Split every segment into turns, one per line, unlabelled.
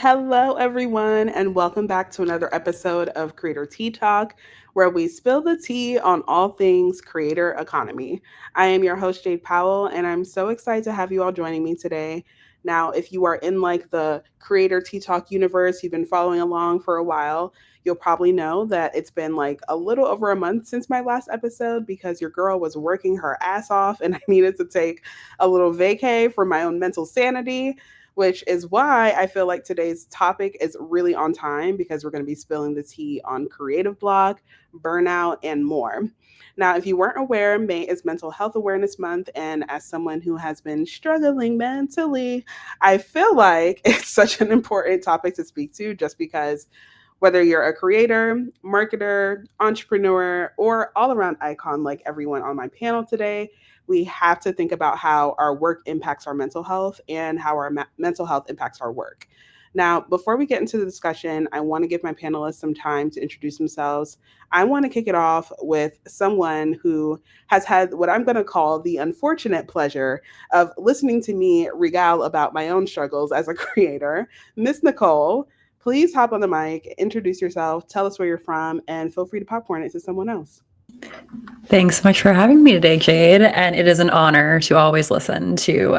Hello, everyone, and welcome back to another episode of Creator Tea Talk, where we spill the tea on all things creator economy. I am your host, Jade Powell, and I'm so excited to have you all joining me today. Now, if you are in like the Creator Tea Talk universe, you've been following along for a while, you'll probably know that it's been like a little over a month since my last episode because your girl was working her ass off and I needed to take a little vacay for my own mental sanity, which is why I feel like today's topic is really on time because we're going to be spilling the tea on creative block, burnout, and more. Now, if you weren't aware, May is Mental Health Awareness Month, and as someone who has been struggling mentally, I feel like it's such an important topic to speak to just because whether you're a creator, marketer, entrepreneur, or all around icon like everyone on my panel today, we have to think about how our work impacts our mental health and how our mental health impacts our work. Now, before we get into the discussion, I want to give my panelists some time to introduce themselves. I want to kick it off with someone who has had what I'm going to call the unfortunate pleasure of listening to me regale about my own struggles as a creator. Miss Nicole, please hop on the mic, introduce yourself, tell us where you're from, and feel free to popcorn it to someone else.
Thanks so much for having me today, Jade. And it is an honor to always listen to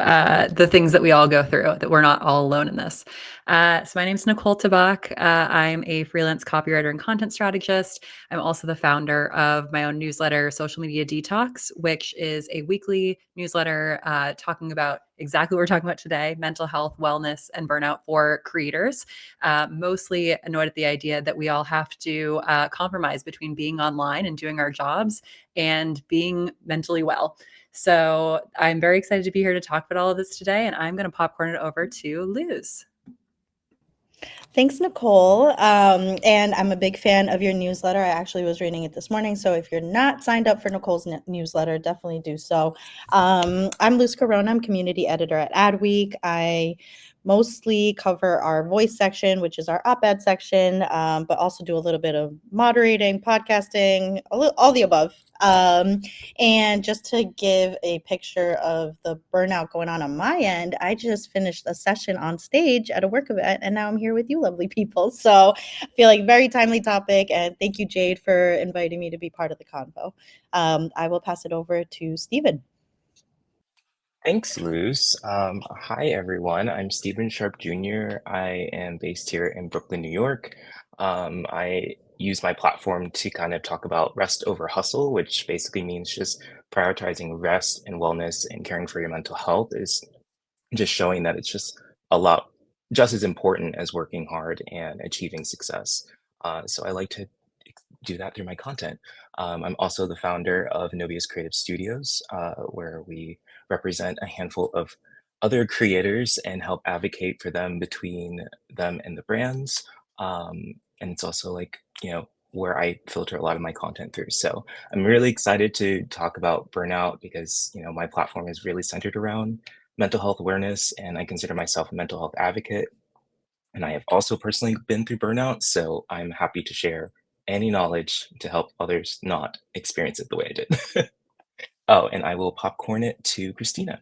the things that we all go through, that we're not all alone in this. So my name is Nicole Tabak. I'm a freelance copywriter and content strategist. I'm also the founder of my own newsletter, Social Media Detox, which is a weekly newsletter talking about exactly what we're talking about today: mental health, wellness, and burnout for creators. Mostly annoyed at the idea that we all have to compromise between being online and doing our jobs and being mentally well. So I'm very excited to be here to talk about all of this today, and I'm going to popcorn it over to Luz.
Thanks, Nicole. And I'm a big fan of your newsletter. I actually was reading it this morning. So if you're not signed up for Nicole's newsletter, definitely do so. I'm Luz Corona. I'm community editor at Adweek. I mostly cover our voice section, which is our op-ed section, but also do a little bit of moderating, podcasting, all the above. And just to give a picture of the burnout going on my end, I just finished a session on stage at a work event, and now I'm here with you lovely people. So I feel like very timely topic, and thank you, Jade, for inviting me to be part of the convo. I will pass it over to Stephen.
Thanks, Luz. Hi, everyone. I'm Stephen Sharp Jr. I am based here in Brooklyn, New York. I use my platform to kind of talk about rest over hustle, which basically means just prioritizing rest and wellness and caring for your mental health is just showing that it's just a lot, just as important as working hard and achieving success. So I like to do that through my content. I'm also the founder of Novius Creative Studios, where we represent a handful of other creators and help advocate for them between them and the brands. And it's also like, where I filter a lot of my content through. So I'm really excited to talk about burnout because, my platform is really centered around mental health awareness, and I consider myself a mental health advocate. And I have also personally been through burnout, so I'm happy to share any knowledge to help others not experience it the way I did. Oh, and I will popcorn it to Christina.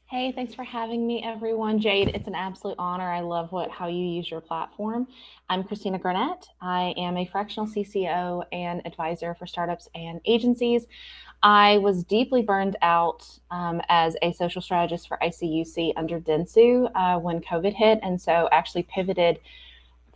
Hey, thanks for having me, everyone. Jade, it's an absolute honor. I love how you use your platform. I'm Christina Garnett. I am a fractional CCO and advisor for startups and agencies. I was deeply burned out as a social strategist for ICUC under Dentsu when COVID hit, and so actually pivoted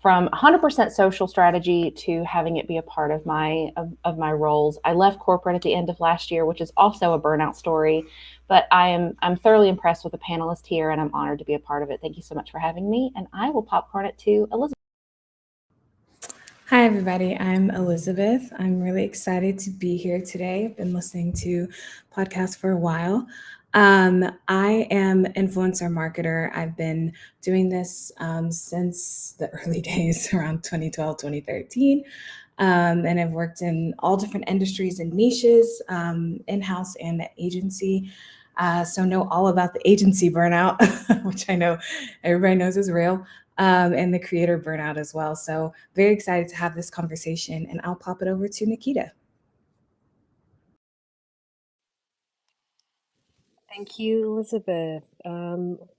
from 100% social strategy to having it be a part of my roles. I left corporate at the end of last year, which is also a burnout story, but I'm thoroughly impressed with the panelists here, and I'm honored to be a part of it. Thank you so much for having me, and I will popcorn it to Elizabeth.
Hi, everybody. I'm Elizabeth. I'm really excited to be here today. I've been listening to podcasts for a while. I am influencer marketer. I've been doing this since the early days around 2012, 2013. And I've worked in all different industries and niches, in-house and at agency. So know all about the agency burnout, which I know everybody knows is real. And the creator burnout as well. So very excited to have this conversation, and I'll pop it over to Nikita.
Thank you, Elizabeth.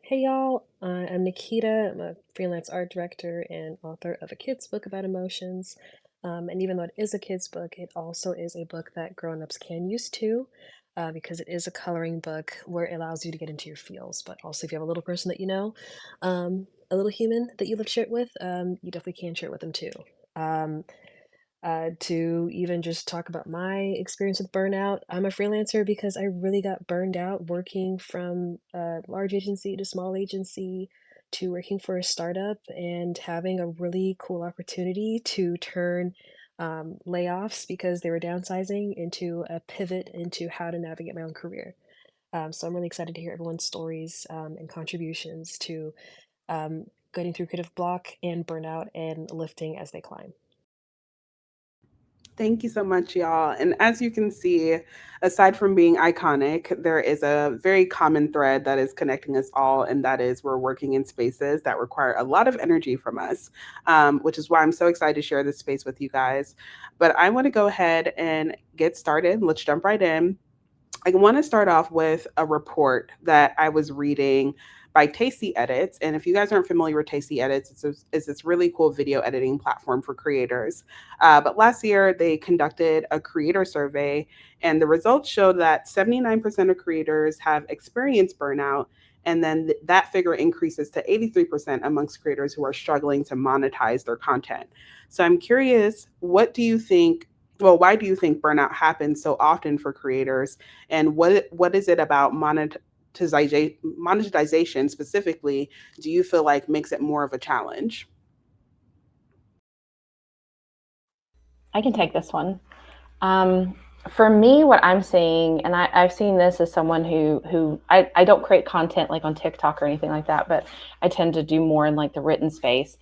Hey, y'all. I'm Nikita. I'm a freelance art director and author of a kid's book about emotions. And even though it is a kid's book, it also is a book that grown-ups can use too, because it is a coloring book where it allows you to get into your feels. But also, if you have a little person that you know, a little human that you live share it with, you definitely can share it with them too. Um, to even just talk about my experience with burnout. I'm a freelancer because I really got burned out working from a large agency to small agency to working for a startup and having a really cool opportunity to turn layoffs because they were downsizing into a pivot into how to navigate my own career. So I'm really excited to hear everyone's stories and contributions to um, getting through creative block and burnout and lifting as they climb.
Thank you so much, y'all. And as you can see, aside from being iconic, there is a very common thread that is connecting us all, and that is we're working in spaces that require a lot of energy from us, which is why I'm so excited to share this space with you guys. But I want to go ahead and get started. Let's jump right in. I want to start off with a report that I was reading by Tasty Edits. And if you guys aren't familiar with Tasty Edits, it's this really cool video editing platform for creators. But last year, they conducted a creator survey, and the results showed that 79% of creators have experienced burnout. And then that figure increases to 83% amongst creators who are struggling to monetize their content. So I'm curious, what do you think? Well, why do you think burnout happens so often for creators? And what is it about monetization specifically do you feel like makes it more of a challenge?
I can take this one. Um, for me, what I'm seeing, and I've seen this as someone who I don't create content like on TikTok or anything like that, but I tend to do more in like the written space.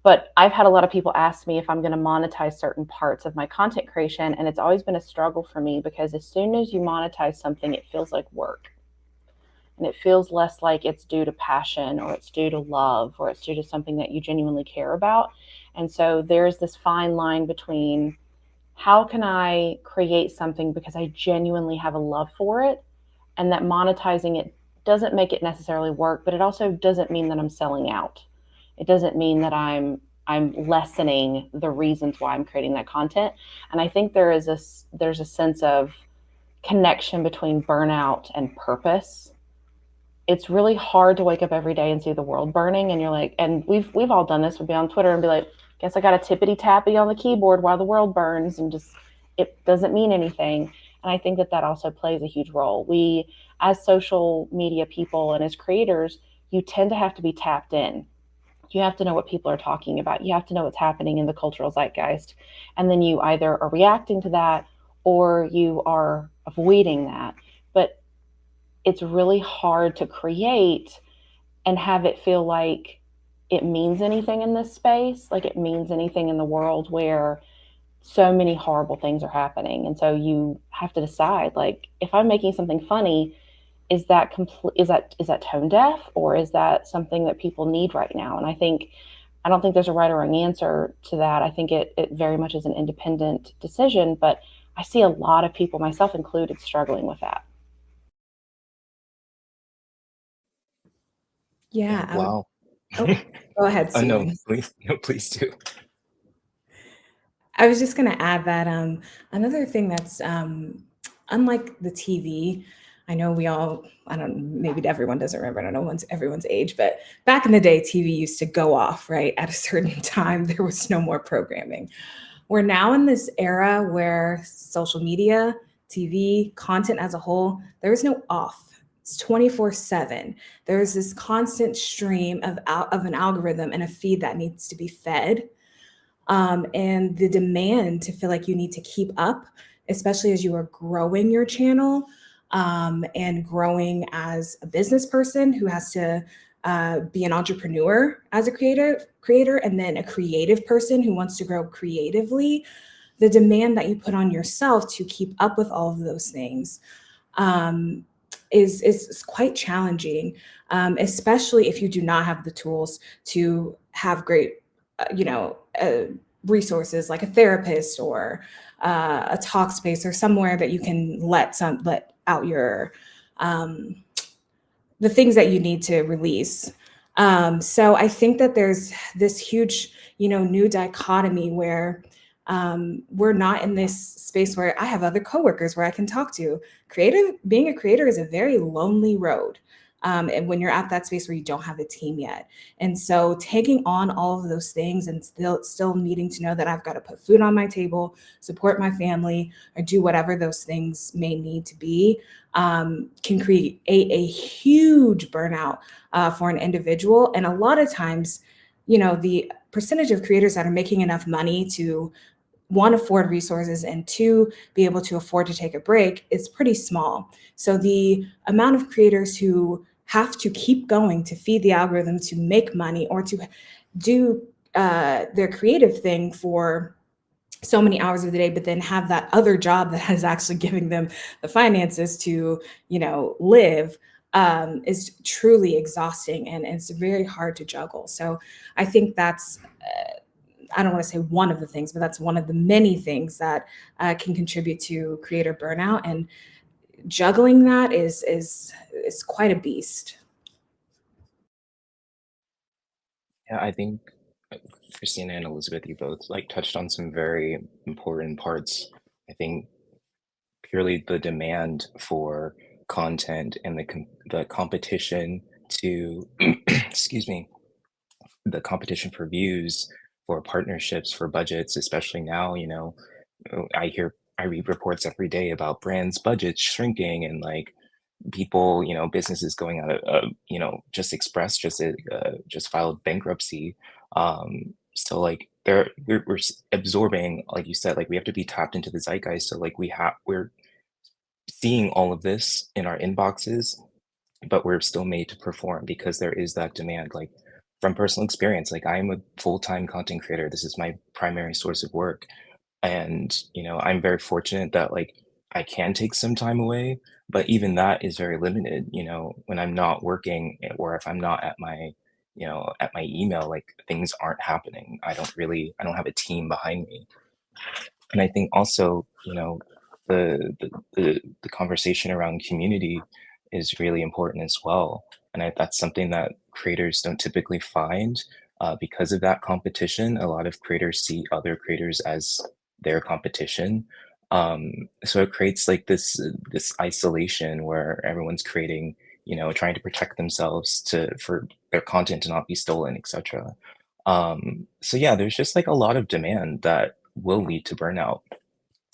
But I've had a lot of people ask me if I'm going to monetize certain parts of my content creation, and it's always been a struggle for me because as soon as you monetize something, it feels like work. And it feels less like it's due to passion or it's due to love or it's due to something that you genuinely care about. And so there's this fine line between how can I create something because I genuinely have a love for it, and that monetizing it doesn't make it necessarily work, but it also doesn't mean that I'm selling out. It doesn't mean that I'm lessening the reasons why I'm creating that content. And I think there's a sense of connection between burnout and purpose. It's really hard to wake up every day and see the world burning, and you're like, and we've all done this. We'd be on Twitter and be like, guess I got a tippity tappy on the keyboard while the world burns, and just it doesn't mean anything. And I think that that also plays a huge role. We, as social media people and as creators, you tend to have to be tapped in. You have to know what people are talking about. You have to know what's happening in the cultural zeitgeist, and then you either are reacting to that or you are avoiding that. But it's really hard to create and have it feel like it means anything in this space, like it means anything in the world where so many horrible things are happening. And so you have to decide, like, if I'm making something funny, is that is that tone deaf, or is that something that people need right now? And I don't think there's a right or wrong answer to that. I think it very much is an independent decision, but I see a lot of people, myself included, struggling with that.
Yeah,
Yeah,
I would.
wow.
Oh, go ahead,
Oh no,
Stephen.
please, no, please do.
I was just going to add that another thing that's unlike the TV. I know we all, I don't, maybe everyone doesn't remember. I don't know everyone's age, but back in the day, TV used to go off, right? At a certain time, there was no more programming. We're now in this era where social media, TV, content as a whole, there is no off. It's 24/7. There's this constant stream of an algorithm and a feed that needs to be fed, and the demand to feel like you need to keep up, especially as you are growing your channel, and growing as a business person who has to be an entrepreneur as a creator, and then a creative person who wants to grow creatively. The demand that you put on yourself to keep up with all of those things, um, is quite challenging, especially if you do not have the tools to have great, resources like a therapist or a talk space or somewhere that you can let out your the things that you need to release. So I think that there's this huge, new dichotomy where we're not in this space where I have other coworkers where I can talk to. Being a creator is a very lonely road. And when you're at that space where you don't have a team yet. And so taking on all of those things and still needing to know that I've got to put food on my table, support my family, or do whatever those things may need to be, can create a huge burnout for an individual. And a lot of times, the percentage of creators that are making enough money to, one, afford resources, and two, be able to afford to take a break is pretty small. So the amount of creators who have to keep going to feed the algorithm, to make money, or to do their creative thing for so many hours of the day, but then have that other job that is actually giving them the finances to, live, is truly exhausting, and it's very hard to juggle. So I think that's, I don't want to say one of the things, but that's one of the many things that can contribute to creator burnout. And juggling that is quite a beast.
Yeah, I think Christina and Elizabeth, you both like touched on some very important parts. I think purely the demand for content and the competition to excuse me, the competition for views, for partnerships, for budgets, especially now, I read reports every day about brands budgets shrinking, and like people, businesses going out of, just Express just filed bankruptcy. So like we're absorbing, like you said, like we have to be tapped into the zeitgeist. So like we're seeing all of this in our inboxes, but we're still made to perform because there is that demand. Like from personal experience, like I am a full-time content creator. This is my primary source of work. And, I'm very fortunate that like I can take some time away, but even that is very limited, when I'm not working, or if I'm not at my email, like things aren't happening. I don't have a team behind me. And I think also, the conversation around community is really important as well. And that's something that creators don't typically find, because of that competition. A lot of creators see other creators as their competition. So it creates like this isolation where everyone's creating, trying to protect themselves for their content to not be stolen, etc. So yeah, there's just like a lot of demand that will lead to burnout.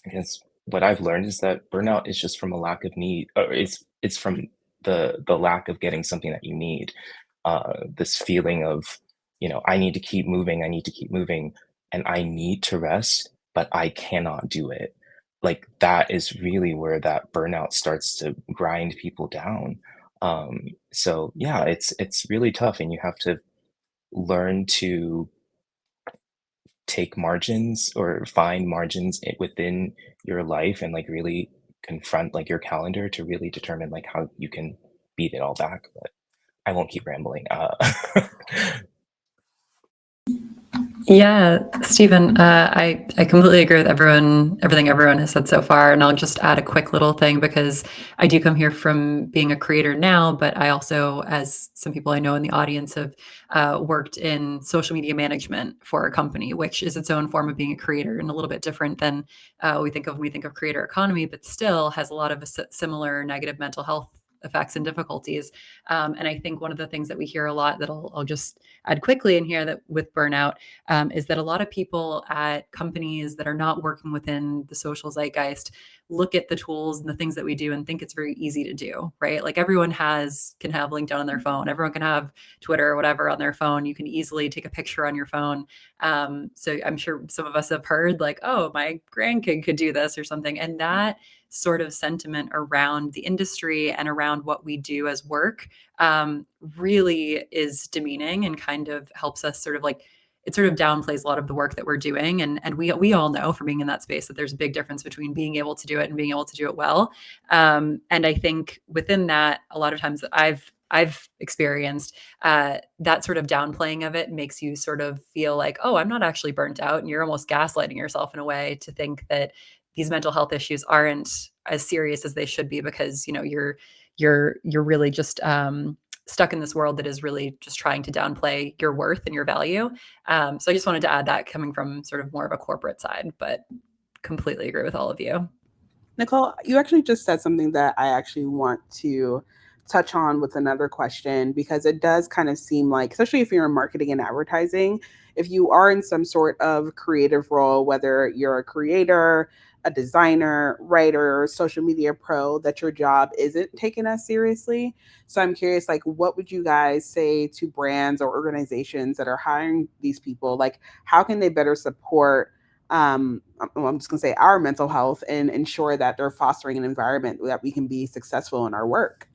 Because what I've learned is that burnout is just from a lack of need, or it's from the lack of getting something that you need. This feeling of, I need to keep moving, I need to keep moving, and I need to rest, but I cannot do it. Like that is really where that burnout starts to grind people down. So yeah, it's really tough, and you have to learn to take margins or find margins within your life, and like really confront like your calendar to really determine like how you can beat it all back. But I won't keep rambling.
Yeah, Stephen, I completely agree with everything everyone has said so far. And I'll just add a quick little thing because I do come here from being a creator now, but I also, as some people I know in the audience, have worked in social media management for a company, which is its own form of being a creator and a little bit different than we think of when we think of creator economy, but still has a lot of similar negative mental health effects and difficulties. And I think one of the things that we hear a lot that I'll just add quickly in here that with burnout is that a lot of people at companies that are not working within the social zeitgeist look at the tools and the things that we do and think it's very easy to do, right? Like everyone can have LinkedIn on their phone. Everyone can have Twitter or whatever on their phone. You can easily take a picture on your phone. So I'm sure some of us have heard like, oh, my grandkid could do this or something. And that sort of sentiment around the industry and around what we do as work really is demeaning and kind of helps us sort of like it sort of downplays a lot of the work that we're doing. And we all know from being in that space that there's a big difference between being able to do it and being able to do it well. And I think within that, a lot of times that I've experienced that sort of downplaying of it makes you sort of feel like, oh, I'm not actually burnt out. And you're almost gaslighting yourself in a way to think that these mental health issues aren't as serious as they should be because, you're really just stuck in this world that is really just trying to downplay your worth and your value. So I just wanted to add that, coming from sort of more of a corporate side, but completely agree with all of you.
Nicole, you actually just said something that I actually want to touch on with another question, because it does kind of seem like, especially if you're in marketing and advertising, if you are in some sort of creative role, whether you're a creator, a designer, writer, social media pro, that your job isn't taken as seriously. So I'm curious, like, what would you guys say to brands or organizations that are hiring these people? Like, how can they better support, I'm just going to say, our mental health, and ensure that they're fostering an environment that we can be successful in our work?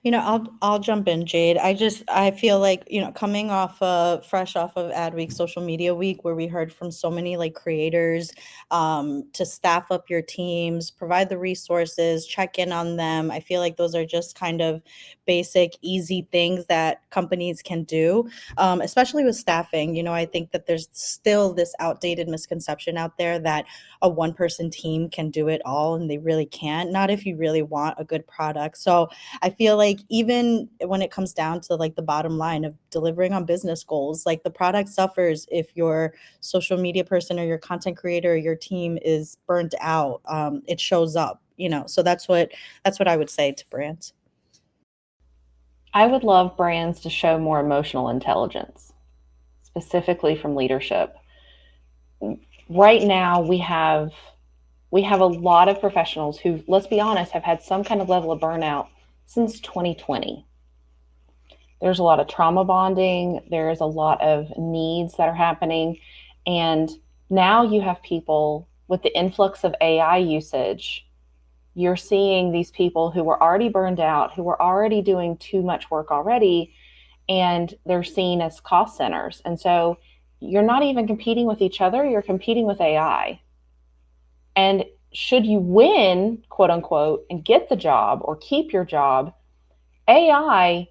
I'll jump in, Jade. I feel like, coming fresh off of Adweek, Social Media Week, where we heard from so many like creators, to staff up your teams, provide the resources, check in on them. I feel like those are just kind of basic, easy things that companies can do, especially with staffing. I think that there's still this outdated misconception out there that a one-person team can do it all, and they really can't. Not if you really want a good product. So I feel like even when it comes down to like the bottom line of delivering on business goals, like the product suffers if your social media person or your content creator or your team is burnt out. It shows up, So that's what I would say to brands.
I would love brands to show more emotional intelligence, specifically from leadership. Right now, we have a lot of professionals who, let's be honest, have had some kind of level of burnout since 2020. There's a lot of trauma bonding. There's a lot of needs that are happening. And now you have people with the influx of AI usage. You're seeing these people who were already burned out, who were already doing too much work already, and they're seen as cost centers. And so you're not even competing with each other, you're competing with AI. And should you win, quote unquote, and get the job or keep your job, AI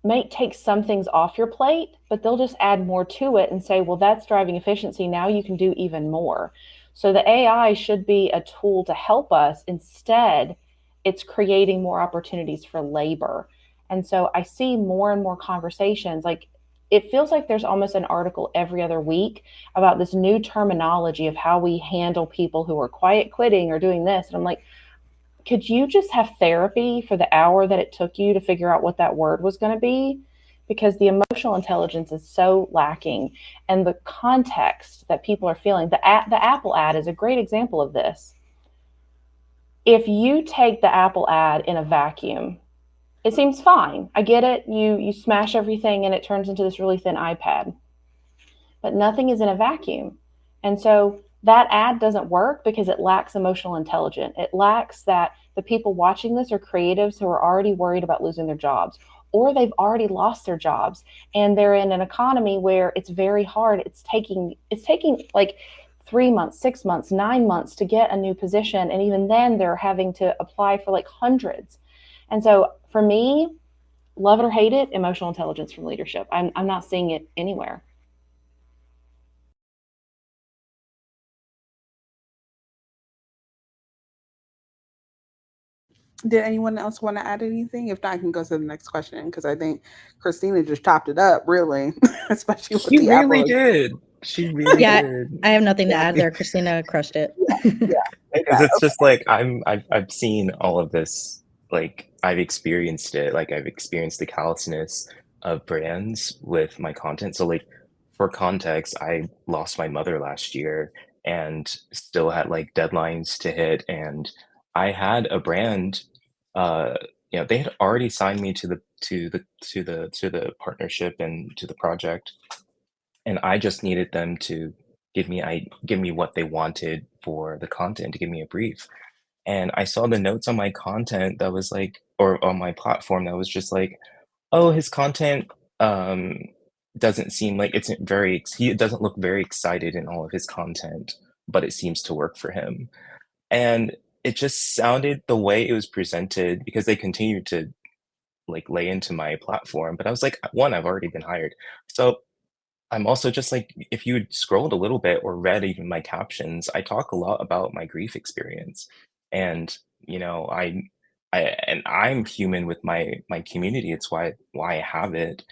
might take some things off your plate, but they'll just add more to it and say, well, that's driving efficiency. Now you can do even more. So the AI should be a tool to help us. Instead, it's creating more opportunities for labor. And so I see more and more conversations. Like, it feels like there's almost an article every other week about this new terminology of how we handle people who are quiet quitting or doing this. And I'm like, could you just have therapy for the hour that it took you to figure out what that word was going to be? Because the emotional intelligence is so lacking, and the context that people are feeling. The Apple ad is a great example of this. If you take the Apple ad in a vacuum, it seems fine. I get it. You smash everything and it turns into this really thin iPad. But nothing is in a vacuum. And so that ad doesn't work because it lacks emotional intelligence. It lacks that the people watching this are creatives who are already worried about losing their jobs, or they've already lost their jobs and they're in an economy where it's very hard. It's taking like 3 months, 6 months, 9 months to get a new position. And even then they're having to apply for like hundreds. And so for me, love it or hate it, emotional intelligence from leadership. I'm not seeing it anywhere.
Did anyone else want to add anything? If not, I can go to the next question, because I think Christina just chopped it up, really, especially with
She
the
really
Apple.
did. She really
Yeah,
did.
I have nothing to
Yeah,
add there. Christina crushed it.
yeah,
Because it's
okay.
just like I've seen all of this, like I've experienced it, like I've experienced the callousness of brands with my content. So like for context, I lost my mother last year and still had like deadlines to hit, and I had a brand, uh they had already signed me to the partnership and to the project, and I just needed them to give me what they wanted for the content, to give me a brief. And I saw the notes on my content that was like, or on my platform that was just like, oh, his content um doesn't seem like he doesn't look very excited in all of his content, but it seems to work for him. And it just sounded the way it was presented, because they continued to like lay into my platform. But I was like, one, I've already been hired. So I'm also just like, if you had scrolled a little bit or read even my captions, I talk a lot about my grief experience. And, I and I'm human with my community. It's why I have it.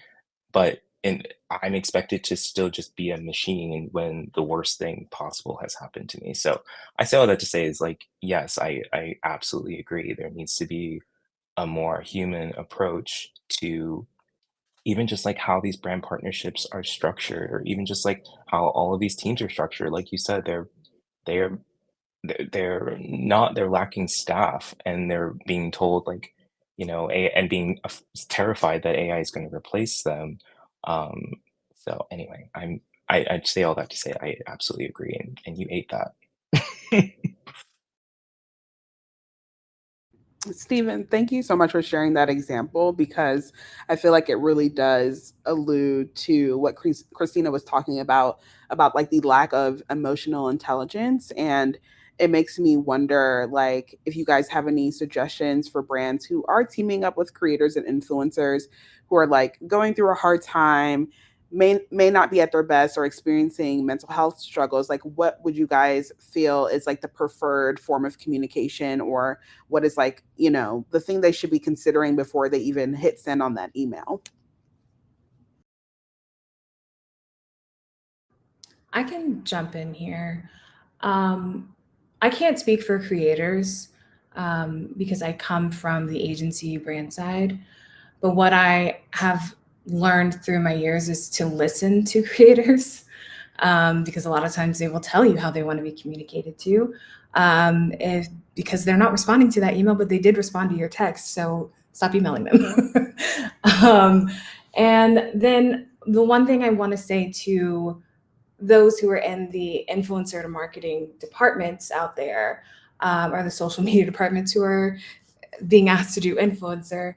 But I'm expected to still just be a machine when the worst thing possible has happened to me. So I say all that to say is like, yes, I absolutely agree. There needs to be a more human approach to even just like how these brand partnerships are structured, or even just like how all of these teams are structured. Like you said, they're they're not, they're lacking staff, and they're being told like, and being terrified that AI is going to replace them. Um, so anyway, I'd say all that to say I absolutely agree, and you ate that.
Stephen, thank you so much for sharing that example, because I feel like it really does allude to what Christina was talking about like the lack of emotional intelligence. And it makes me wonder, like, if you guys have any suggestions for brands who are teaming up with creators and influencers who are like going through a hard time, may not be at their best, or experiencing mental health struggles. Like, what would you guys feel is like the preferred form of communication, or what is like, the thing they should be considering before they even hit send on that email?
I can jump in here. Um, I can't speak for creators because I come from the agency brand side. But what I have learned through my years is to listen to creators because a lot of times they will tell you how they want to be communicated to. If because they're not responding to that email, but they did respond to your text, so stop emailing them. um, and then the one thing I want to say to those who are in the influencer to marketing departments out there, or the social media departments who are being asked to do influencer,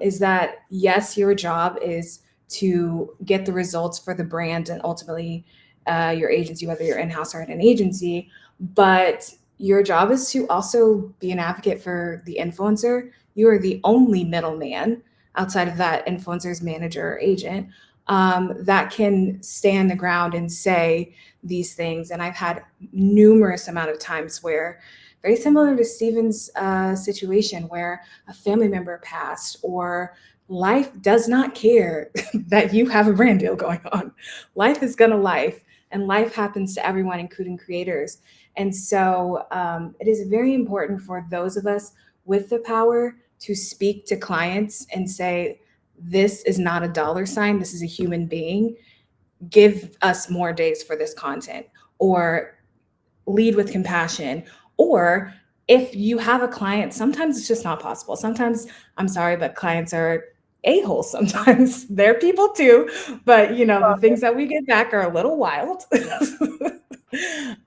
is that yes, your job is to get the results for the brand and ultimately your agency, whether you're in-house or at an agency, but your job is to also be an advocate for the influencer. You are the only middleman outside of that influencer's manager or agent that can stand the ground and say these things. And I've had numerous amount of times where, very similar to Stephen's situation, where a family member passed, or life does not care that you have a brand deal going on. Life is gonna life, and life happens to everyone, including creators. And so it is very important for those of us with the power to speak to clients and say, this is not a dollar sign, this is a human being. Give us more days for this content, or lead with compassion. Or if you have a client, sometimes it's just not possible. Sometimes, I'm sorry, but clients are a-holes sometimes. They're people too, but the things that we get back are a little wild.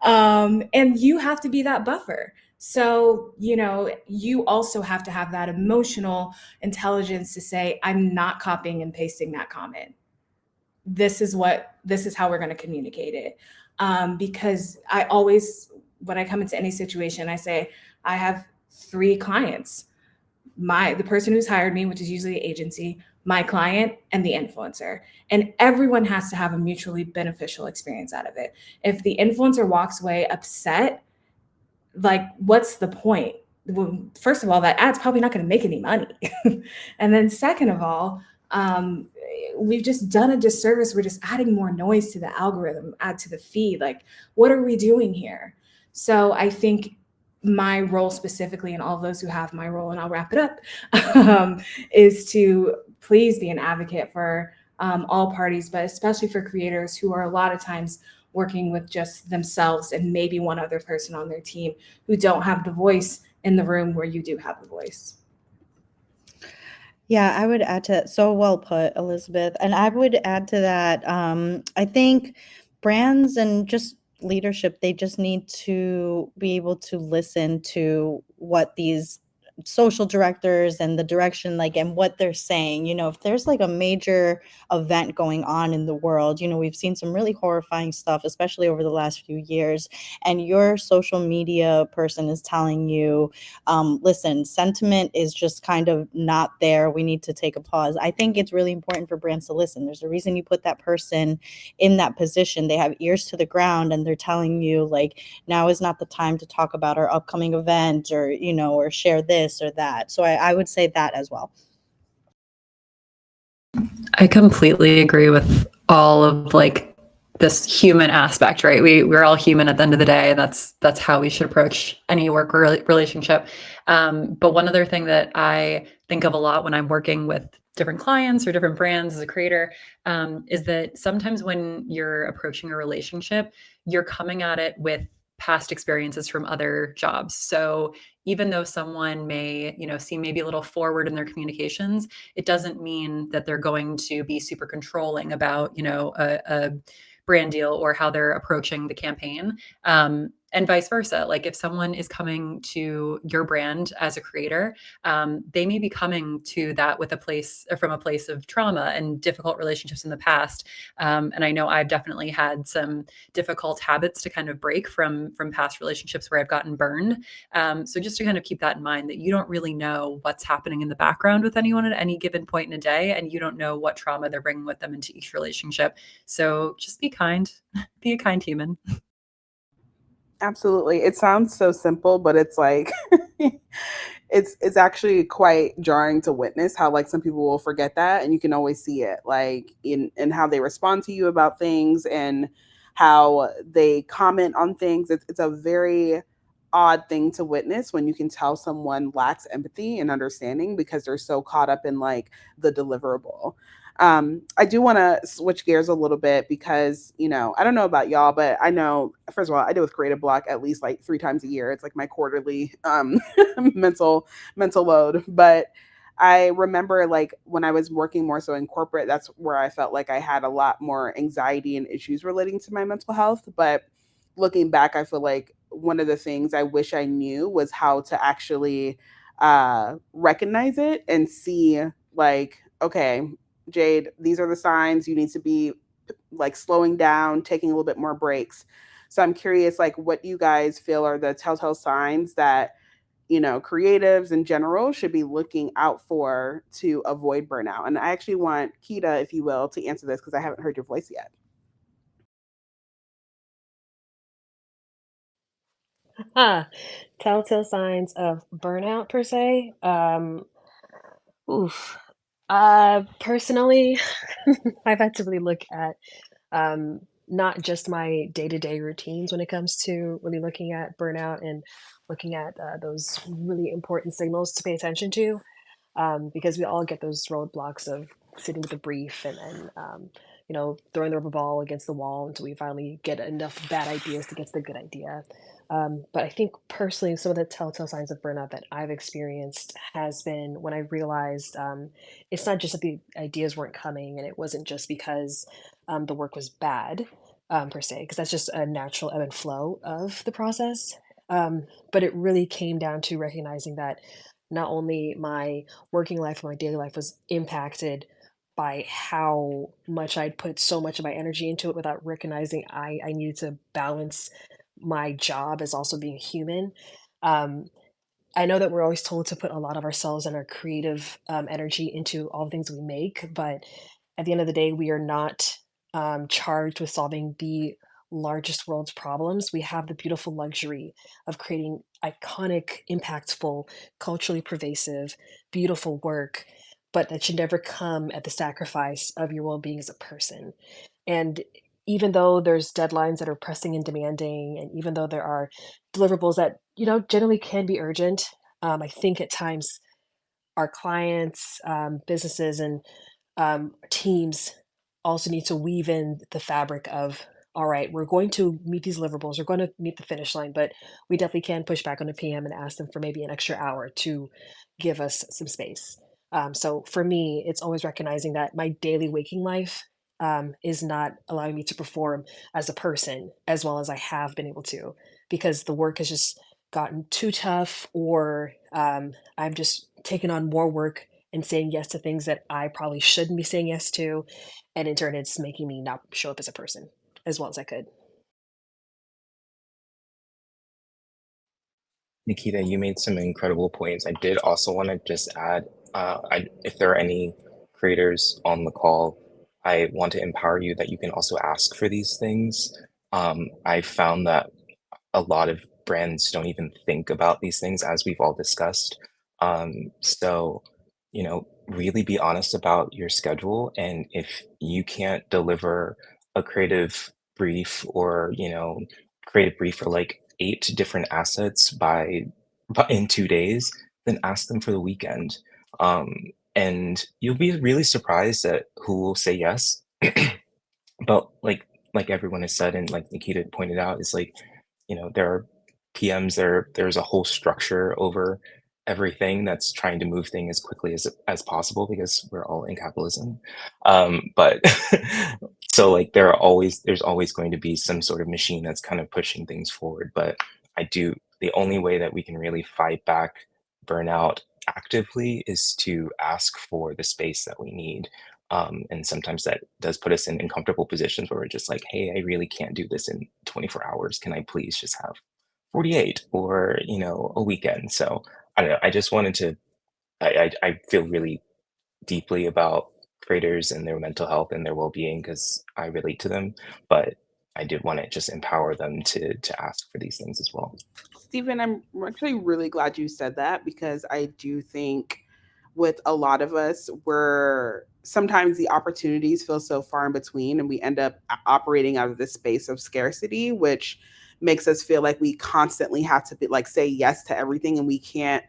And you have to be that buffer. So, you also have to have that emotional intelligence to say, I'm not copying and pasting that comment. This is how we're going to communicate it. Because I always, when I come into any situation, I say, I have 3 clients: the person who's hired me, which is usually the agency, my client, and the influencer. And everyone has to have a mutually beneficial experience out of it. If the influencer walks away upset, like, what's the point? Well, first of all, that ad's probably not going to make any money. And then second of all, we've just done a disservice. We're just adding more noise to the algorithm, add to the feed. Like, what are we doing here? So I think my role specifically, and all of those who have my role, and I'll wrap it up, is to please be an advocate for all parties, but especially for creators who are a lot of times working with just themselves and maybe one other person on their team who don't have the voice in the room where you do have the voice.
Yeah, I would add to that. So well put, Elizabeth. And I would add to that. I think brands and just leadership, they just need to be able to listen to what these social directors and the direction, like, and what they're saying. If there's like a major event going on in the world, we've seen some really horrifying stuff, especially over the last few years, and your social media person is telling you, listen, sentiment is just kind of not there. We need to take a pause. I think it's really important for brands to listen. There's a reason you put that person in that position. They have ears to the ground, and they're telling you, like, now is not the time to talk about our upcoming event, or, or share this. this or that. So I would say that as well.
I completely agree with all of like this human aspect, right? We're all human at the end of the day. That's how we should approach any work relationship. But one other thing that I think of a lot when I'm working with different clients or different brands as a creator is that sometimes when you're approaching a relationship, you're coming at it with past experiences from other jobs. So even though someone may, seem maybe a little forward in their communications, it doesn't mean that they're going to be super controlling about, a brand deal or how they're approaching the campaign. And vice versa. Like if someone is coming to your brand as a creator, they may be coming to that with from a place of trauma and difficult relationships in the past. And I know I've definitely had some difficult habits to kind of break from past relationships where I've gotten burned. So just to kind of keep that in mind, that you don't really know what's happening in the background with anyone at any given point in a day, and you don't know what trauma they're bringing with them into each relationship. So just be kind, be a kind human.
Absolutely. It sounds so simple, but it's like it's actually quite jarring to witness how like some people will forget that, and you can always see it like in how they respond to you about things and how they comment on things. It's a very odd thing to witness when you can tell someone lacks empathy and understanding because they're so caught up in like the deliverable. I do want to switch gears a little bit because, I don't know about y'all, but I know, first of all, I deal with creative block at least like 3 times a year. It's like my quarterly mental load. But I remember like when I was working more so in corporate, that's where I felt like I had a lot more anxiety and issues relating to my mental health. But looking back, I feel like one of the things I wish I knew was how to actually recognize it and see like, okay, Jayde, these are the signs you need to be like slowing down, taking a little bit more breaks. So I'm curious, like, what you guys feel are the telltale signs that, creatives in general should be looking out for to avoid burnout. And I actually want Kita, if you will, to answer this because I haven't heard your voice yet.
Telltale signs of burnout per se. Oof. Personally, I've had to really look at not just my day-to-day routines when it comes to really looking at burnout and looking at those really important signals to pay attention to, because we all get those roadblocks of sitting with a brief and then throwing the rubber ball against the wall until we finally get enough bad ideas to get to the good idea. But I think personally, some of the telltale signs of burnout that I've experienced has been when I realized it's not just that the ideas weren't coming, and it wasn't just because the work was bad per se, because that's just a natural ebb and flow of the process. But it really came down to recognizing that not only my working life, my daily life was impacted by how much I'd put so much of my energy into it without recognizing I needed to balance my job as also being human. Um, I know that we're always told to put a lot of ourselves and our creative energy into all the things we make, but at the end of the day, we are not charged with solving the largest world's problems. We have the beautiful luxury of creating iconic, impactful, culturally pervasive, beautiful work, but that should never come at the sacrifice of your well being as a person. And even though there's deadlines that are pressing and demanding, and even though there are deliverables that, generally can be urgent, I think at times our clients, businesses, and teams also need to weave in the fabric of, all right, we're going to meet these deliverables, we're going to meet the finish line, but we definitely can push back on the PM and ask them for maybe an extra hour to give us some space. So for me, it's always recognizing that my daily waking life is not allowing me to perform as a person as well as I have been able to, because the work has just gotten too tough, or I've just taken on more work and saying yes to things that I probably shouldn't be saying yes to. And in turn, it's making me not show up as a person as well as I could.
Nikita, you made some incredible points. I did also want to just add, if there are any creators on the call, I want to empower you that you can also ask for these things. I found that a lot of brands don't even think about these things, as we've all discussed. So, really be honest about your schedule. And if you can't deliver a creative brief for like 8 different assets by in 2 days, then ask them for the weekend. Um, and you'll be really surprised at who will say yes. But like everyone has said and like Nikita pointed out, is like, there are PMs, there's a whole structure over everything that's trying to move things as quickly as possible because we're all in capitalism. But so like there's always going to be some sort of machine that's kind of pushing things forward. But the only way that we can really fight back burnout actively is to ask for the space that we need. And sometimes that does put us in uncomfortable positions where we're just like, hey, I really can't do this in 24 hours. Can I please just have 48 or, a weekend? So I don't know. I just wanted to, I feel really deeply about creators and their mental health and their well-being because I relate to them, but I did want to just empower them to ask for these things as well.
Stephen, I'm actually really glad you said that because I do think with a lot of us, we're sometimes the opportunities feel so far in between and we end up operating out of this space of scarcity, which makes us feel like we constantly have to be like say yes to everything and we can't,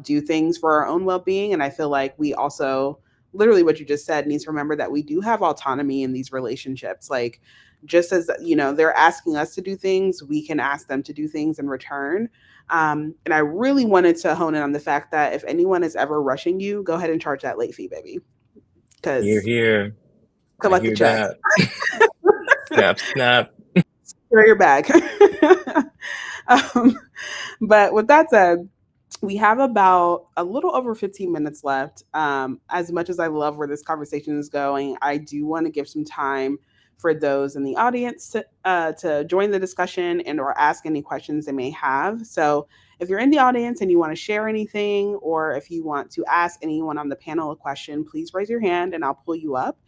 do things for our own well-being. And I feel like we also literally what you just said needs to remember that we do have autonomy in these relationships. Like just as they're asking us to do things, we can ask them to do things in return. And I really wanted to hone in on the fact that if anyone is ever rushing you, go ahead and charge that late fee, baby,
Here,
because
here. I
collect the
hear
check.
that. Snap, snap.
Secure your bag. um, but with that said, we have about a little over 15 minutes left. As much as I love where this conversation is going, I do want to give some time for those in the audience to join the discussion and or ask any questions they may have. So if you're in the audience and you want to share anything, or if you want to ask anyone on the panel a question, please raise your hand and I'll pull you up.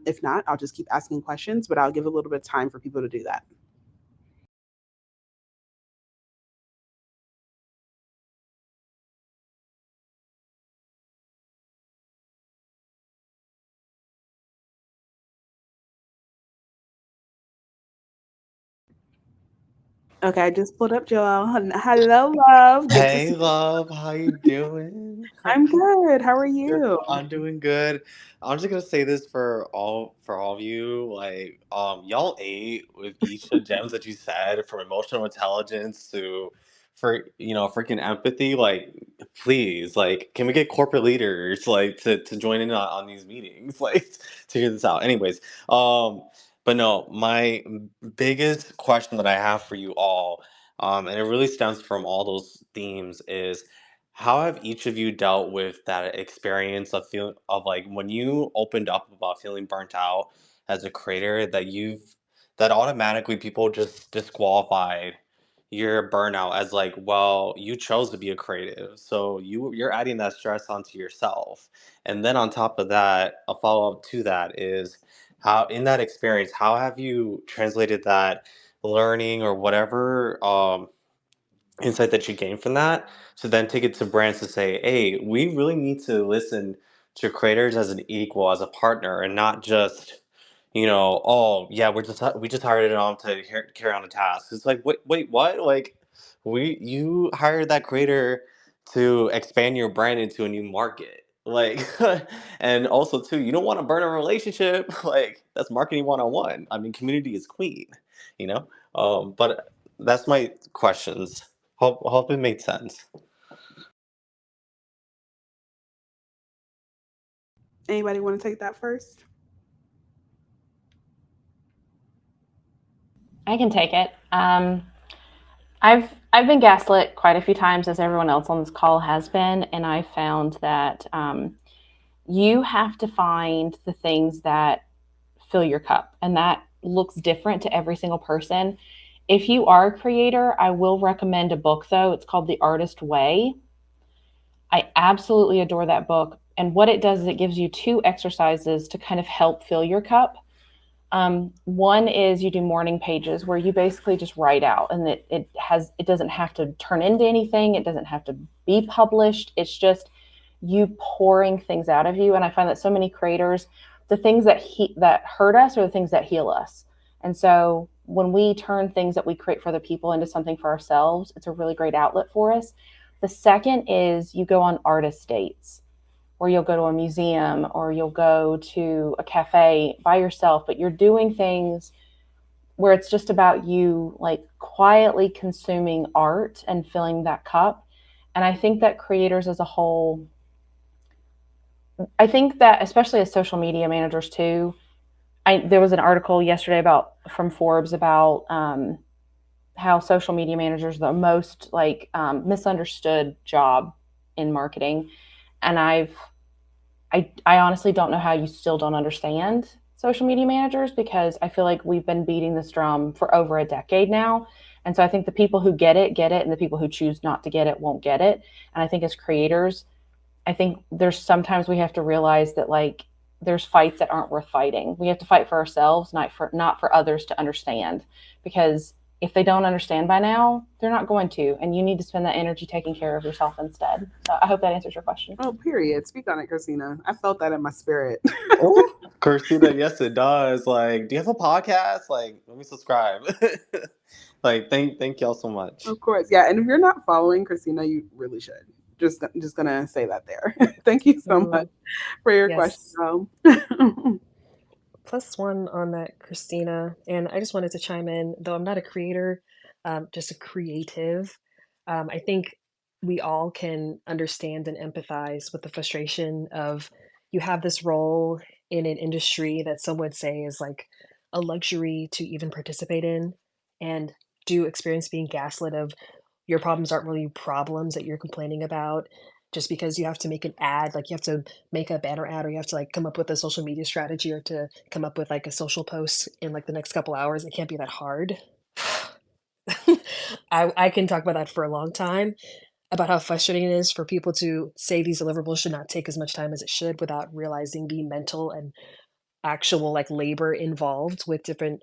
If not, I'll just keep asking questions, but I'll give a little bit of time for people to do that. Okay, I just pulled up Joelle. Hello, love. Good to see
Hey,
you.
love, how you doing?
I'm good. How are
Good.
you?
I'm doing good. I'm just gonna say this for all of you. Like, y'all ate with each of the gems that you said, from emotional intelligence to for freaking empathy. Like, please, like, can we get corporate leaders like to join in on these meetings, like to hear this out? Anyways, but no, my biggest question that I have for you all, and it really stems from all those themes, is how have each of you dealt with that experience of feeling of like when you opened up about feeling burnt out as a creator, that automatically people just disqualified your burnout as like, well, you chose to be a creative, so you're adding that stress onto yourself. And then on top of that, a follow-up to that is, how in that experience, how have you translated that learning or whatever insight that you gain from that, to then take it to brands to say, hey, we really need to listen to creators as an equal, as a partner, and not just, oh yeah, we just hired it on to carry on a task. It's like, wait, what? Like, you hired that creator to expand your brand into a new market. Like, and also too, you don't want to burn a relationship. Like, that's marketing 101. I mean, community is queen, you know. But that's my questions. Hope it made sense.
Anybody want to take that first?
I can take it. I've been gaslit quite a few times, as everyone else on this call has been, and I found that you have to find the things that fill your cup, and that looks different to every single person. If you are a creator, I will recommend a book though. It's called The Artist Way. I absolutely adore that book. And what it does is it gives you two exercises to kind of help fill your cup. One is you do morning pages where you basically just write out, and it doesn't have to turn into anything. It doesn't have to be published. It's just you pouring things out of you. And I find that so many creators, the things that hurt us are the things that heal us. And so when we turn things that we create for other people into something for ourselves, it's a really great outlet for us. The second is you go on artist dates, or you'll go to a museum, or you'll go to a cafe by yourself, but you're doing things where it's just about you like quietly consuming art and filling that cup. And I think that creators as a whole, I think that especially as social media managers too, there was an article yesterday about from Forbes about how social media managers are the most like misunderstood job in marketing. And I honestly don't know how you still don't understand social media managers, because I feel like we've been beating this drum for over a decade now. And so I think the people who get it, and the people who choose not to get it won't get it. And I think as creators, I think there's sometimes we have to realize that like there's fights that aren't worth fighting. We have to fight for ourselves, not for others to understand. Because if they don't understand by now, they're not going to. And you need to spend that energy taking care of yourself instead. So I hope that answers your question.
Oh, period. Speak on it, Christina. I felt that in my spirit.
Oh, Christina, yes, it does. Like, do you have a podcast? Like, let me subscribe. Like, thank y'all so much.
Of course. Yeah. And if you're not following Christina, you really should. Just gonna say that there. Thank you so much for your question.
Yes.
Though.
Plus one on that, Christina. And I just wanted to chime in, though I'm not a creator, just a creative. I think we all can understand and empathize with the frustration of you have this role in an industry that some would say is like a luxury to even participate in, and do experience being gaslit of your problems aren't really problems that you're complaining about just because you have to make an ad, like you have to make a banner ad, or you have to like come up with a social media strategy, or to come up with like a social post in like the next couple hours. It can't be that hard. I can talk about that for a long time, about how frustrating it is for people to say these deliverables should not take as much time as it should without realizing the mental and actual like labor involved with different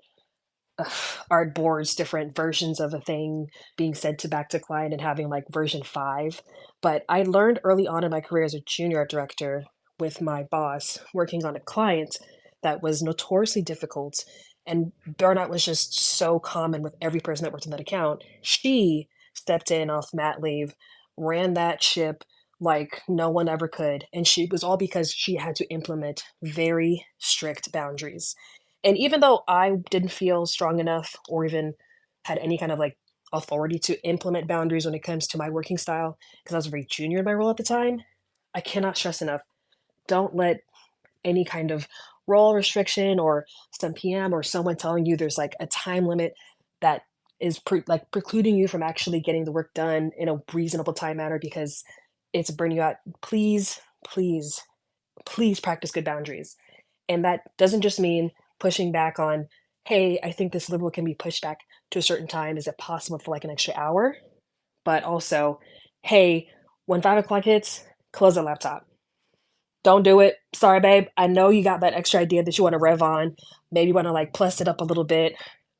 art boards, different versions of a thing being sent to back to client and having like version 5. But I learned early on in my career as a junior art director with my boss working on a client that was notoriously difficult, and burnout was just so common with every person that worked on that account. She stepped in off mat leave, ran that ship like no one ever could. And she was all because she had to implement very strict boundaries. And even though I didn't feel strong enough or even had any kind of like authority to implement boundaries when it comes to my working style, because I was very junior in my role at the time, I cannot stress enough, don't let any kind of role restriction or some PM or someone telling you there's like a time limit that is like precluding you from actually getting the work done in a reasonable time manner because it's burning you out. Please, please, please practice good boundaries. And that doesn't just mean pushing back on, hey, I think this liberal can be pushed back to a certain time. Is it possible for like an extra hour? But also, hey, when 5 o'clock hits, close the laptop. Don't do it. Sorry, babe. I know you got that extra idea that you want to rev on. Maybe you want to like plus it up a little bit.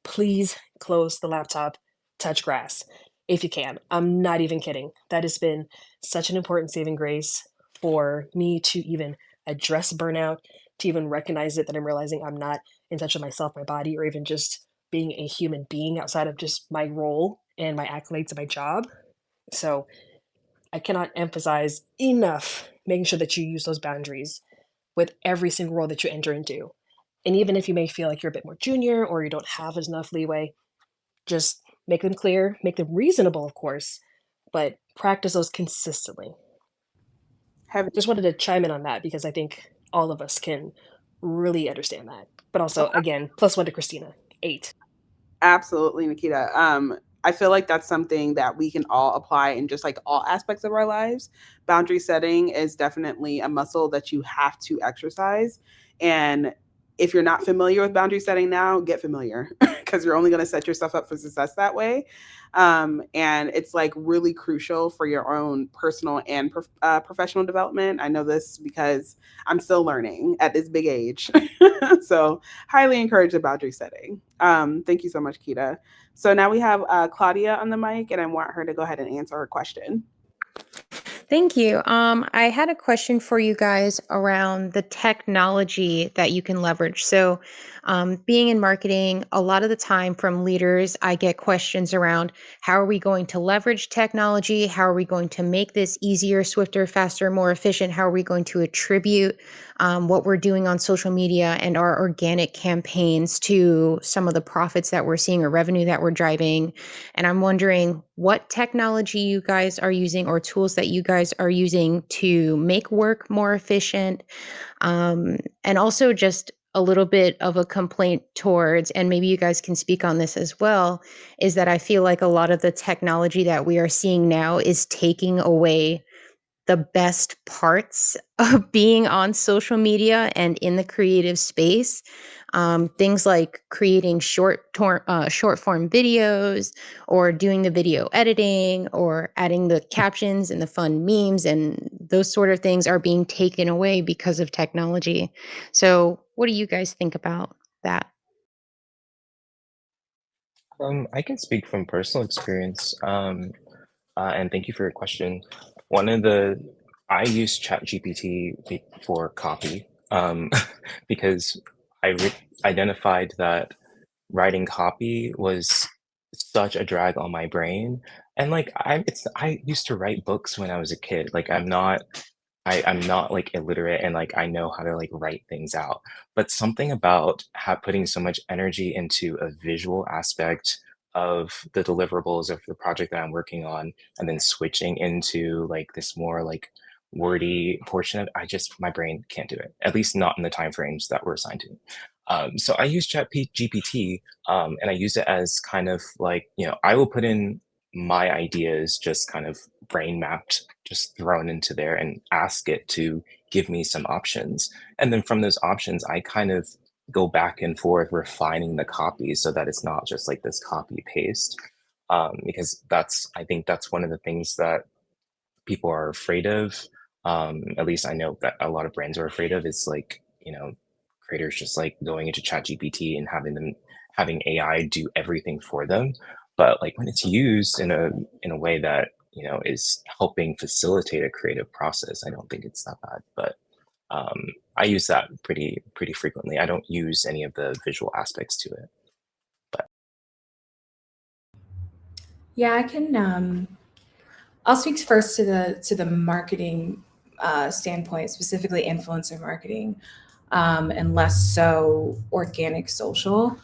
Please close the laptop, touch grass if you can. I'm not even kidding. That has been such an important saving grace for me to even address burnout, to even recognize it, that I'm realizing I'm not in touch with myself, my body, or even just being a human being outside of just my role and my accolades of my job. So I cannot emphasize enough making sure that you use those boundaries with every single role that you enter into. And even if you may feel like you're a bit more junior or you don't have enough leeway, just make them clear, make them reasonable, of course, but practice those consistently.
Have
Just wanted to chime in on that because I think all of us can really understand that. But also, again, plus one to Christina, 8.
Absolutely, Nikita. I feel like that's something that we can all apply in just like all aspects of our lives. Boundary setting is definitely a muscle that you have to exercise. And if you're not familiar with boundary setting now, get familiar because you're only going to set yourself up for success that way. And it's like really crucial for your own personal and professional development. I know this because I'm still learning at this big age. So, highly encourage the boundary setting. Thank you so much, Kita. So, now we have Claudia on the mic, and I want her to go ahead and answer her question.
Thank you. I had a question for you guys around the technology that you can leverage. So, being in marketing, a lot of the time from leaders, I get questions around how are we going to leverage technology? How are we going to make this easier, swifter, faster, more efficient? How are we going to attribute what we're doing on social media and our organic campaigns to some of the profits that we're seeing or revenue that we're driving? And I'm wondering what technology you guys are using or tools that you guys are using to make work more efficient. And also just a little bit of a complaint towards, and maybe you guys can speak on this as well, is that I feel like a lot of the technology that we are seeing now is taking away the best parts of being on social media and in the creative space. Things like creating short form videos, or doing the video editing, or adding the captions and the fun memes, and those sort of things are being taken away because of technology. So, what do you guys think about that?
I can speak from personal experience, and thank you for your question. One of the I use ChatGPT for copy, because identified that writing copy was such a drag on my brain, and like I used to write books when I was a kid. Like I'm not like illiterate, and like I know how to like write things out. But something about putting so much energy into a visual aspect of the deliverables of the project that I'm working on, and then switching into like this more like wordy portion of I just my brain can't do it. At least not in the time frames that we're assigned to. So I use GPT, and I use it as kind of like, I will put in my ideas just kind of brain mapped, just thrown into there, and ask it to give me some options. And then from those options, I kind of go back and forth refining the copy so that it's not just like this copy paste. Because I think that's one of the things that people are afraid of. At least I know that a lot of brands are afraid of, is like, creators just like going into ChatGPT and having AI do everything for them. But like when it's used in a way that, is helping facilitate a creative process, I don't think it's that bad. But I use that pretty frequently. I don't use any of the visual aspects to it.
Yeah, I can. I'll speak first to the marketing standpoint, specifically influencer marketing, and less so organic social.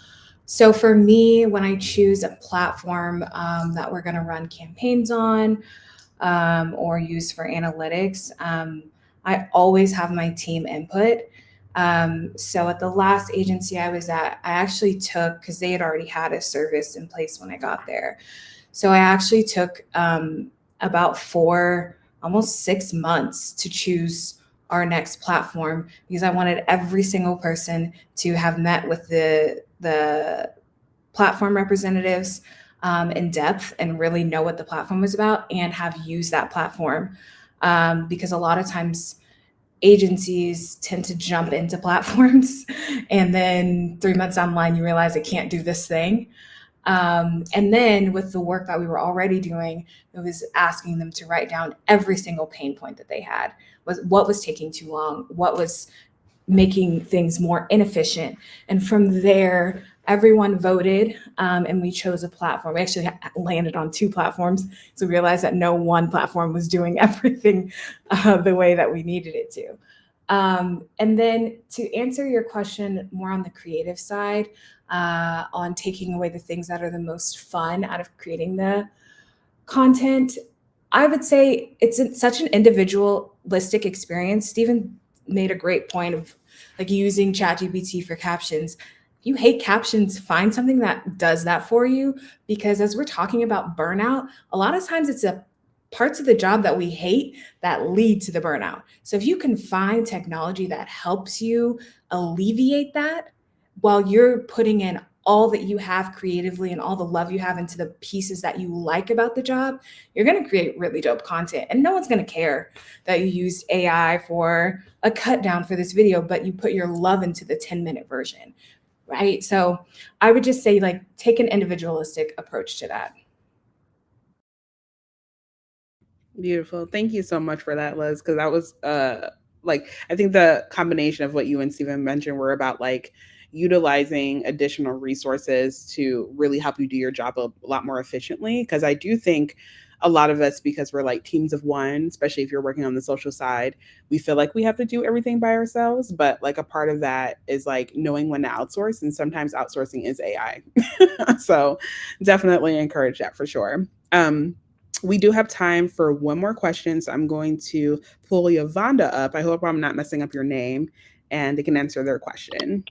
So for me, when I choose a platform that we're going to run campaigns on, or use for analytics, I always have my team input. So at the last agency I was at, I actually took, because they had already had a service in place when I got there. So I actually took about 4, almost 6 months to choose our next platform, because I wanted every single person to have met with the platform representatives in depth and really know what the platform was about and have used that platform. Because a lot of times agencies tend to jump into platforms and then 3 months down the line, you realize it can't do this thing. And then with the work that we were already doing, it was asking them to write down every single pain point that they had, what was taking too long, what was making things more inefficient. And from there, everyone voted, and we chose a platform. We actually landed on 2 platforms. So we realized that no one platform was doing everything the way that we needed it to. And then to answer your question more on the creative side, on taking away the things that are the most fun out of creating the content, I would say it's such an individualistic experience. Stephen made a great point of like using ChatGPT for captions. If you hate captions, find something that does that for you, because as we're talking about burnout, a lot of times it's a parts of the job that we hate that lead to the burnout. So if you can find technology that helps you alleviate that while you're putting in all that you have creatively and all the love you have into the pieces that you like about the job, you're going to create really dope content. And no one's going to care that you used AI for a cut down for this video, but you put your love into the 10-minute version, right? So I would just say, like, take an individualistic approach to that.
Beautiful. Thank you so much for that, Liz, because that was like, I think the combination of what you and Stephen mentioned were about like utilizing additional resources to really help you do your job a lot more efficiently. Because I do think a lot of us, because we're like teams of one, especially if you're working on the social side, we feel like we have to do everything by ourselves. But like a part of that is like knowing when to outsource, and sometimes outsourcing is AI. So definitely encourage that for sure. We do have time for one more question, so I'm going to pull Yolanda up. I hope I'm not messing up your name, and they can answer their question.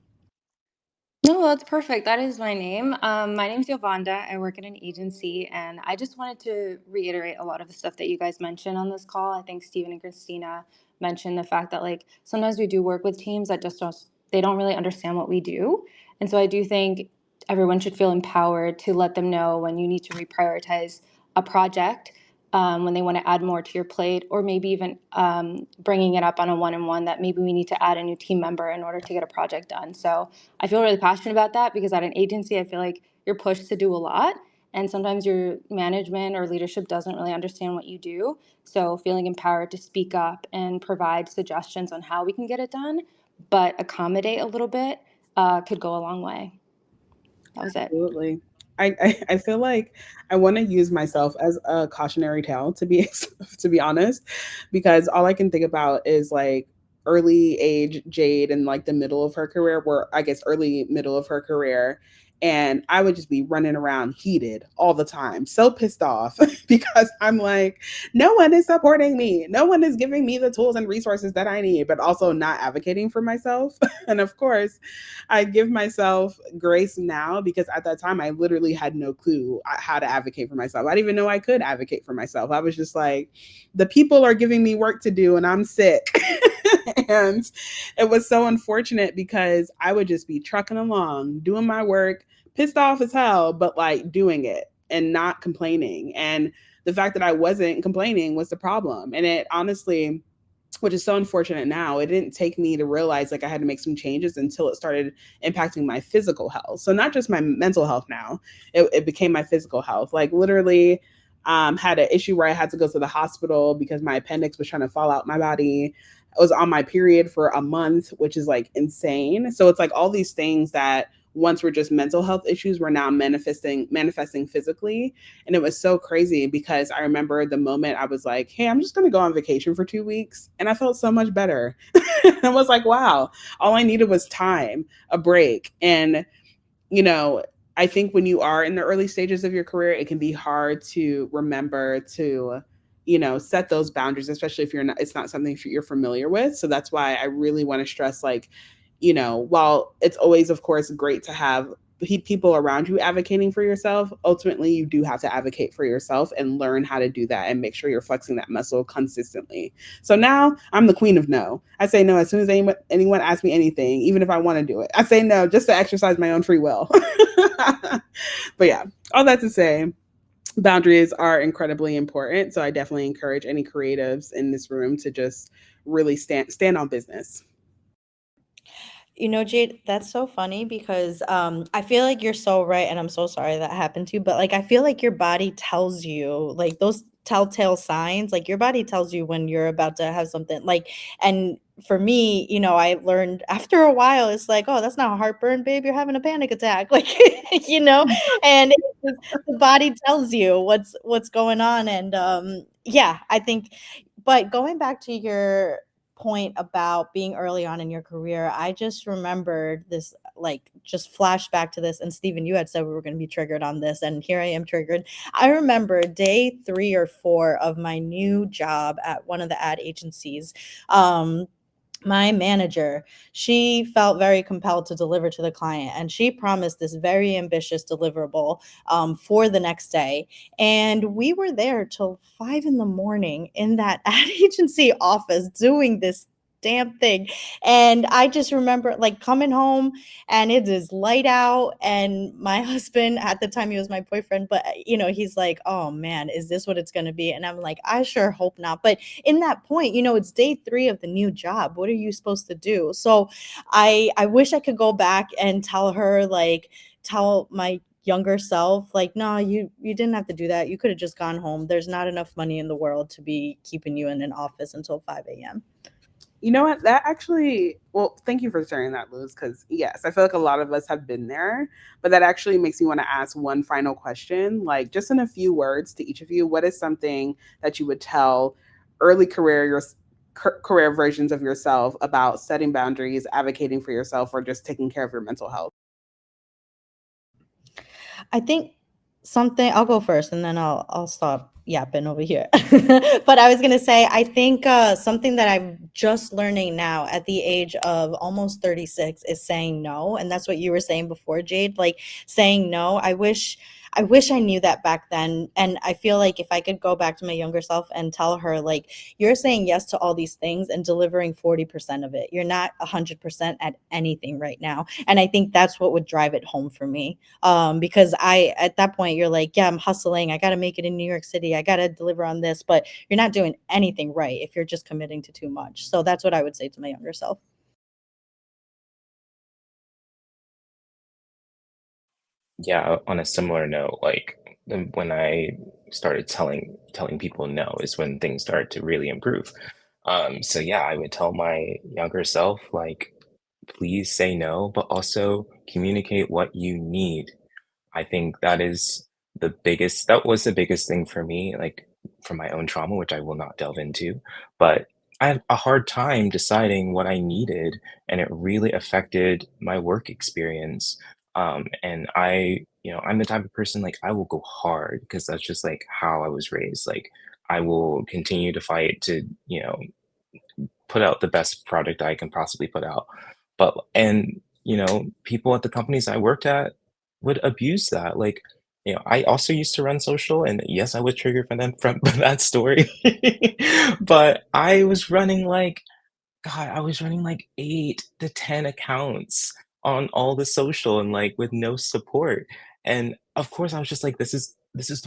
No, that's perfect. That is my name. My name's Yolanda. I work at an agency, and I just wanted to reiterate a lot of the stuff that you guys mentioned on this call. I think Stephen and Christina mentioned the fact that like sometimes we do work with teams that just don't really understand what we do, and so I do think everyone should feel empowered to let them know when you need to reprioritize a project. When they want to add more to your plate, or maybe even bringing it up on a one-on-one that maybe we need to add a new team member in order to get a project done. So I feel really passionate about that because at an agency, I feel like you're pushed to do a lot. And sometimes your management or leadership doesn't really understand what you do. So feeling empowered to speak up and provide suggestions on how we can get it done, but accommodate a little bit could go a long way. That was it.
Absolutely. I feel like I want to use myself as a cautionary tale to be to be honest, because all I can think about is like early age Jade and like the middle of her career, where I guess early middle of her career. And I would just be running around heated all the time, so pissed off because I'm like, no one is supporting me. No one is giving me the tools and resources that I need, but also not advocating for myself. And of course, I give myself grace now because at that time I literally had no clue how to advocate for myself. I didn't even know I could advocate for myself. I was just like, the people are giving me work to do and I'm sick. And it was so unfortunate because I would just be trucking along, doing my work, pissed off as hell, but like doing it and not complaining. And the fact that I wasn't complaining was the problem. And it honestly, which is so unfortunate now, it didn't take me to realize like I had to make some changes until it started impacting my physical health. So not just my mental health now, it became my physical health. Like literally had an issue where I had to go to the hospital because my appendix was trying to fall out my body. I was on my period for a month, which is like insane. So it's like all these things that once were just mental health issues were now manifesting physically. And it was so crazy because I remember the moment I was like, hey, I'm just going to go on vacation for 2 weeks. And I felt so much better. I was like, wow, all I needed was time, a break. And, you know, I think when you are in the early stages of your career, it can be hard to remember to, you know, set those boundaries, especially if it's not something you're familiar with. So that's why I really want to stress, like, you know, while it's always, of course, great to have people around you advocating for yourself, ultimately you do have to advocate for yourself and learn how to do that and make sure you're flexing that muscle consistently. So now I'm the queen of no. I say no as soon as anyone asks me anything, even if I want to do it. I say no just to exercise my own free will. But yeah, all that to say, boundaries are incredibly important. So I definitely encourage any creatives in this room to just really stand on business.
You know, Jade, that's so funny because I feel like you're so right, and I'm so sorry that happened to you. But like, I feel like your body tells you, like those telltale signs, like your body tells you when you're about to have something. Like, and for me, you know, I learned after a while, it's like, oh, that's not heartburn, babe. You're having a panic attack, like, you know, and the body tells you what's going on, and yeah, I think. But going back to your point about being early on in your career, I just remembered this, like, just flashback to this. And Stephen, you had said we were going to be triggered on this, and here I am triggered. I remember day 3 or 4 of my new job at one of the ad agencies. My manager, she felt very compelled to deliver to the client, and she promised this very ambitious deliverable for the next day. And we were there till 5 in the morning in that ad agency office doing this damn thing. And I just remember like coming home and it is light out. And my husband, at the time he was my boyfriend, but he's like, oh man, is this what it's going to be? And I'm like, I sure hope not. But in that point, it's day 3 of the new job. What are you supposed to do? So I wish I could go back and tell her, like, tell my younger self, like, no, you didn't have to do that. You could have just gone home. There's not enough money in the world to be keeping you in an office until 5 a.m.
You know what? That actually, well, thank you for sharing that, Luz, because yes, I feel like a lot of us have been there, but that actually makes me want to ask one final question. Like, just in a few words to each of you, what is something that you would tell early career versions of yourself about setting boundaries, advocating for yourself, or just taking care of your mental health?
I think something, I'll go first and then I'll stop yapping over here. But I was gonna say, I think something that I'm just learning now at the age of almost 36 is saying no. And that's what you were saying before, Jayde, like saying no. I wish I knew that back then. And I feel like if I could go back to my younger self and tell her, like, you're saying yes to all these things and delivering 40% of it. You're not 100% at anything right now. And I think that's what would drive it home for me. Because at that point, you're like, yeah, I'm hustling. I got to make it in New York City. I got to deliver on this, but you're not doing anything right if you're just committing to too much. So that's what I would say to my younger self.
Yeah, on a similar note, like when I started telling people no is when things started to really improve. So yeah, I would tell my younger self, like, please say no, but also communicate what you need. I think that was the biggest thing for me, like from my own trauma, which I will not delve into. But I had a hard time deciding what I needed, and it really affected my work experience. And I'm the type of person, like, I will go hard because that's just like how I was raised. Like, I will continue to fight to, put out the best product I can possibly put out. People at the companies I worked at would abuse that. Like, I also used to run social, and yes, I was triggered from them from that story. But I was running like 8 to 10 accounts on all the social and like with no support. And of course, I was just like, this is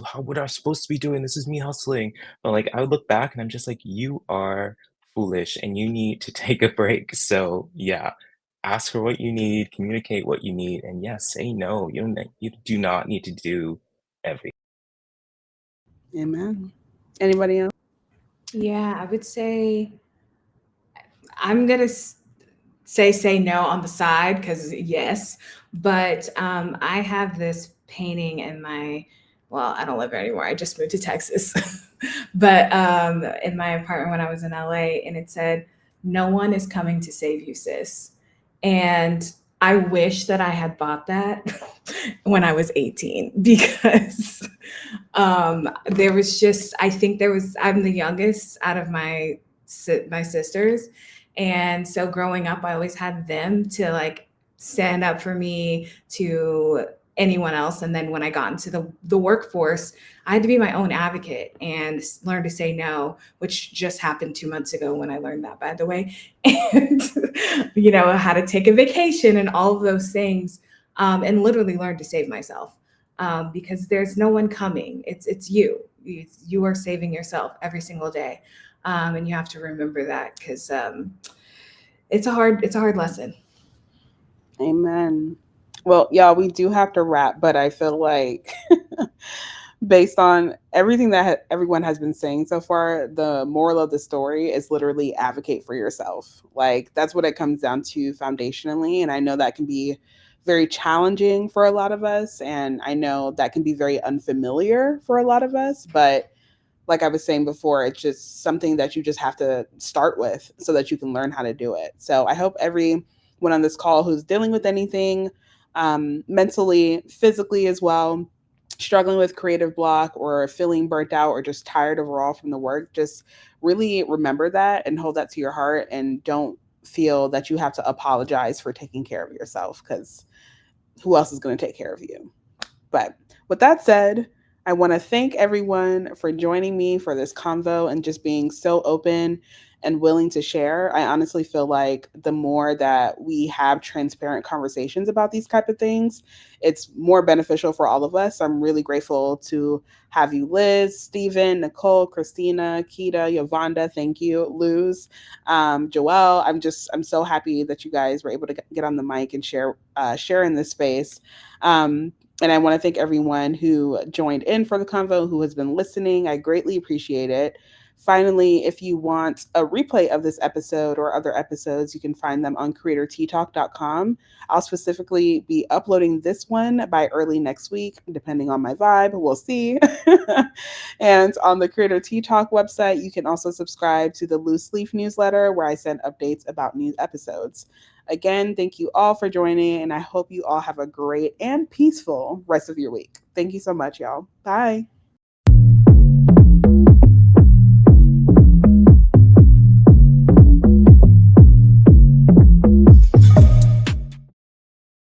how what I'm supposed to be doing. This is me hustling. But like, I would look back and I'm just like, you are foolish and you need to take a break. So yeah, ask for what you need, communicate what you need, and yes, say no. You do not need to do everything.
Amen. Anybody else?
Yeah, I would say I'm gonna say no on the side because yes, but I have this painting in my, well, I don't live there anymore. I just moved to Texas, but in my apartment when I was in LA, and it said, "No one is coming to save you, sis." And I wish that I had bought that when I was 18 because there was just, I think I'm the youngest out of my sisters, and so growing up, I always had them to like stand up for me to anyone else. And then when I got into the workforce, I had to be my own advocate and learn to say no, which just happened 2 months ago when I learned that, by the way. And, how to take a vacation and all of those things, and literally learn to save myself, because there's no one coming. It's you. You are saving yourself every single day. And you have to remember that because it's a hard lesson.
Amen. Well, y'all, we do have to wrap, but I feel like based on everything that everyone has been saying so far, the moral of the story is literally advocate for yourself. Like, that's what it comes down to foundationally. And I know that can be very challenging for a lot of us. And I know that can be very unfamiliar for a lot of us. But like I was saying before, it's just something that you just have to start with so that you can learn how to do it. So I hope everyone on this call who's dealing with anything, mentally, physically as well, struggling with creative block or feeling burnt out or just tired overall from the work, just really remember that and hold that to your heart and don't feel that you have to apologize for taking care of yourself because who else is going to take care of you? But with that said, I want to thank everyone for joining me for this convo and just being so open and willing to share. I honestly feel like the more that we have transparent conversations about these type of things, it's more beneficial for all of us. I'm really grateful to have you, Liz, Stephen, Nicole, Christina, Kita, Yolanda. Thank you, Luz, Joelle. I'm so happy that you guys were able to get on the mic and share in this space. Um, and I want to thank everyone who joined in for the convo, who has been listening. I greatly appreciate it. Finally, if you want a replay of this episode or other episodes, you can find them on creatorttalk.com. I'll specifically be uploading this one by early next week, depending on my vibe. We'll see. And on the Creator Tea Talk website, you can also subscribe to the Loose Leaf newsletter where I send updates about new episodes. Again, thank you all for joining, and I hope you all have a great and peaceful rest of your week. Thank you so much, y'all. Bye.